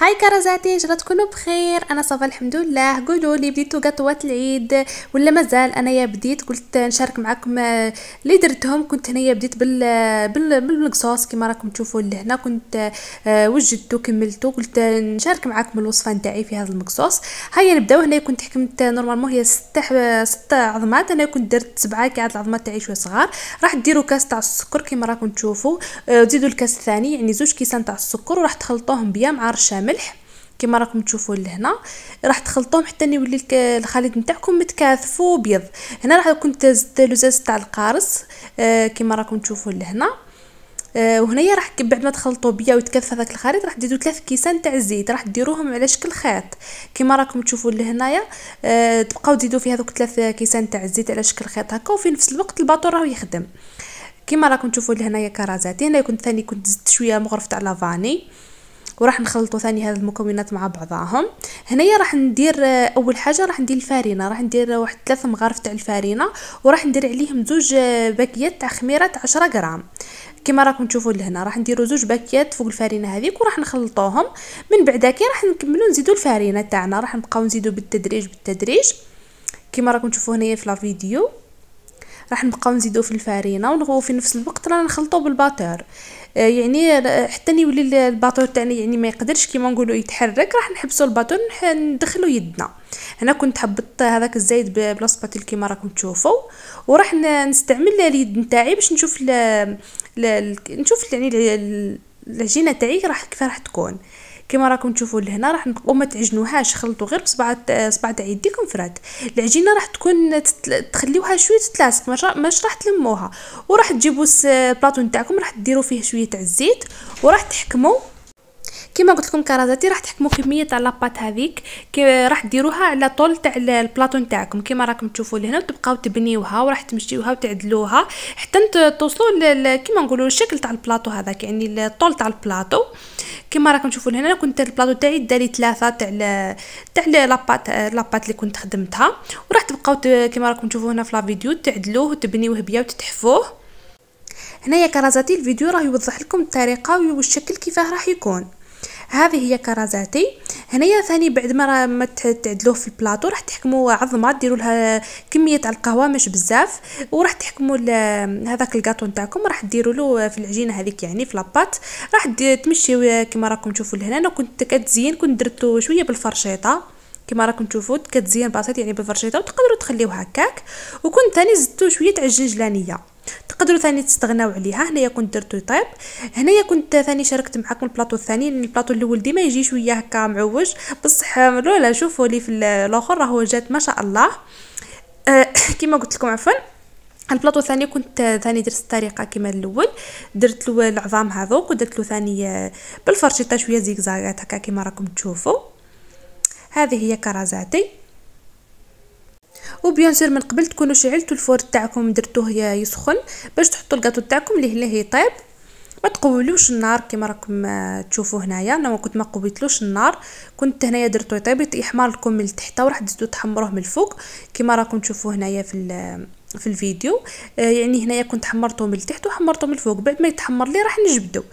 هاي كرزاتي، ان تكونوا بخير. انا صافا الحمد لله. قولوا لي بديتوا قطوات العيد ولا مازال؟ انايا بديت، قلت نشارك معكم اللي درتهم. كنت هنايا بديت بالمقصوص كما راكم تشوفوا لهنا. كنت وجدته كملته، قلت نشارك معكم الوصفه نتاعي في هذا المقصوص. هيا نبداو. هنا كنت حكمت نورمالمون هي ست عظمات، انا كنت درت 7 كي عاد العظمات تاعي شويه صغار. راح ديروا كاس تاع السكر كما راكم تشوفوا، تزيدوا الكاس الثاني يعني 2 كيسان تاع السكر، وراح تخلطوهم بيا مع رشه ملح كما راكم تشوفوا لهنا. راح تخلطوهم حتى يولي الخليط نتاعكم متكاثف وبيض. هنا راح كنت زدت لزاز تاع القارص كما راكم تشوفوا لهنا. وهنايا راح بعد ما تخلطوا بيا ويتكثف هذاك الخليط راح ديروا 3 كيسان تاع الزيت، راح ديروهم على شكل خيط كما راكم تشوفوا لهنايا. تبقاو تزيدوا في هذوك 3 كيسان تاع الزيت على شكل خيط هكا، وفي نفس الوقت الباطور راه يخدم كما راكم تشوفوا لهنايا كرازاتي. هنا كنت زدت شويه مغرف تاع لافاني، وراح نخلطوا ثاني هذه المكونات مع بعضهم. هنايا راح ندير اول حاجه راح ندير الفارينه، راح ندير واحد 3 مغارف تاع الفارينه، وراح ندير عليهم 2 باكيات تاع خميره 10 غرام كما راكم تشوفوا لهنا. راح نديروا 2 باكيات فوق الفارينه هذيك وراح نخلطوهم. من بعد كي راح نكملوا نزيدوا الفارينه تاعنا، راح نبقاو نزيدوا بالتدريج كما راكم تشوفوا هنايا في الفيديو. راح نبقاو نزيدو في الفارينه، وفي نفس الوقت رانا نخلطو بالباتور يعني حتى يولي الباتور تاعنا يعني ما يقدرش كيما نقولوا يتحرك. راح نحبسوا الباتور ندخلوا يدنا. هنا كنت حبطت هذاك الزيت بلاصباتيل كيما راكم تشوفوا، وراح نستعمل اليد نتاعي باش نشوف نشوف يعني العجينه تاعي كيف راح تكون كما راكم تشوفوا لهنا. راح ما تعجنوهاش، خلطوا غير بصبع تاع يديكم فرات. العجينه راح تكون تخليوها شويه تتلاصق، مش راح تلموها. وراح تجيبوا البلاطو نتاعكم راح ديروا فيه شويه تاع الزيت، وراح تحكموا كما قلت لكم كرازاتي. راح تحكموا كميه تاع لاباط هذيك راح ديروها على طول تاع البلاطو نتاعكم كما راكم تشوفوا لهنا، وتبقاو تبنيوها وراح تمشيوها وتعدلوها حتى توصلوا كما نقولوا الشكل تاع البلاطو هذاك، يعني الطول تاع البلاطو كما راكم تشوفوا هنا. كنت البلاطو تاعي داري 3 تاع لاباط اللي كنت خدمتها، وراح تبقاو كما راكم تشوفوا هنا في لا فيديو تعدلوه وتبنيوه بيا وتتحفوه. هنايا كرازاتي الفيديو راه يوضح لكم الطريقه والشكل كيفاه راح يكون. هذه هي كرازاتي. هنايا ثاني بعد ما تعدلوه في البلاطو راح تحكموا عظمه، ديروا لها كميه تاع القهوه مش بزاف، وراح تحكموا هذاك الكاطو نتاعكم راح ديروا له في العجينه هذيك يعني في لاباط. راح تمشيو كما راكم تشوفوا لهنا. انا كنت كتزين، كنت درتو شويه بالفرشيطه كما راكم تشوفوا كتزين بسيط يعني بالفرشيطه، وتقدروا تخليوه هكاك. وكنت ثاني زدتو شويه تاع الجنجلانيه تقدروا ثاني تستغناو عليها. هنايا كنت درتو يطيب. هنايا كنت ثاني شاركت معكم البلاطو الثاني، لان البلاطو الاول ديما يجي شويه هكا معوج، بصح لا شوفوا لي في الاخر راهو جات ما شاء الله. كما قلت لكم عفوا. البلاطو الثاني كنت ثاني درت الطريقه كما الاول، درت له العظام هذوك ودرت له ثاني بالفرشيطه شويه زيكزاغات هكا كما راكم تشوفوا. هذه هي كرازاتي. وبيان سور من قبل تكونوا شعلتوا الفور تاعكم درتوه يسخن باش تحطوا الكاطو تاعكم ليه يطيب. ما تقولوش النار كما راكم تشوفوا هنايا. انا كنت ما قويتلوش النار، كنت هنايا درتو يطيب يحمر لكم من التحت، وراح تزيدوا تحمروه من الفوق كما راكم تشوفوا هنايا في الفيديو. يعني هنايا كنت حمرته من التحت وحمرته من الفوق. بعد ما يتحمر لي راح نجبدو.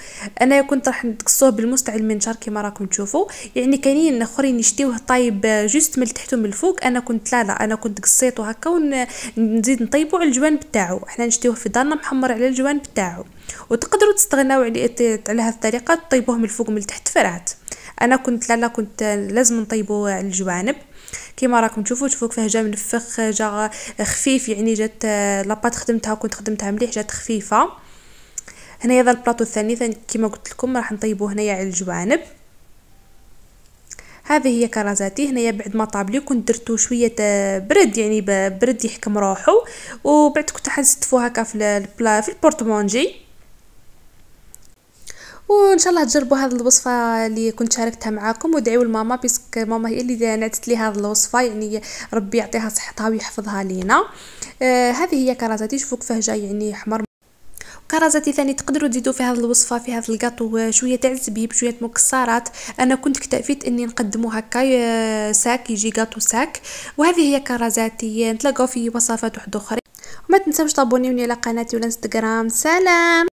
انا كنت راح نقصوه بالمستعمل المنشار كما راكم تشوفوا. يعني كاينين اخرين يشتيوه طايب جوست من التحت ومن الفوق، انا كنت لا انا كنت قصيته هكا ونزيد نطيبو على الجوانب تاعو. احنا نشتيوه في دارنا محمر على الجوانب تاعو، وتقدروا تستغناو على هذه الطريقه تطيبوه من الفوق من التحت فرات. انا كنت لا كنت لازم نطيبوه على الجوانب كما راكم تشوفوا. شوفوا كيفاه جا منفخ، جا خفيف يعني جات لاباط خدمتها وكنت خدمتها مليح جات خفيفه. هنايا هذا البلاطو الثاني كما قلت لكم راح نطيبوه هنايا على الجوانب. هذه هي كرازاتي. هنايا بعد ما طاب لي كنت درتو شويه برد يعني برد يحكم روحه، وبعد كنت حنستفوه هكا في البورطمونجي. وان شاء الله تجربوا هذه الوصفه اللي كنت شاركتها معاكم، وادعيوا لماما بيسك ماما هي اللي نعتت لي هذه الوصفه، يعني ربي يعطيها صحتها ويحفظها لينا. هذه هي كرازاتي. شوفوا كيفاه جاي يعني حمر. كرازاتي ثاني تقدروا تزيدوا في هذه الوصفه في هذا الكاطو شويه تاع الزبيب شويه مكسرات. انا كنت اكتفيت اني نقدمه هكا ساك، يجي كاطو ساك. وهذه هي كرازاتي. نتلاقاو في وصفات واحده اخرى، وما تنساوش تابونيوني على قناتي ولا انستغرام. سلام.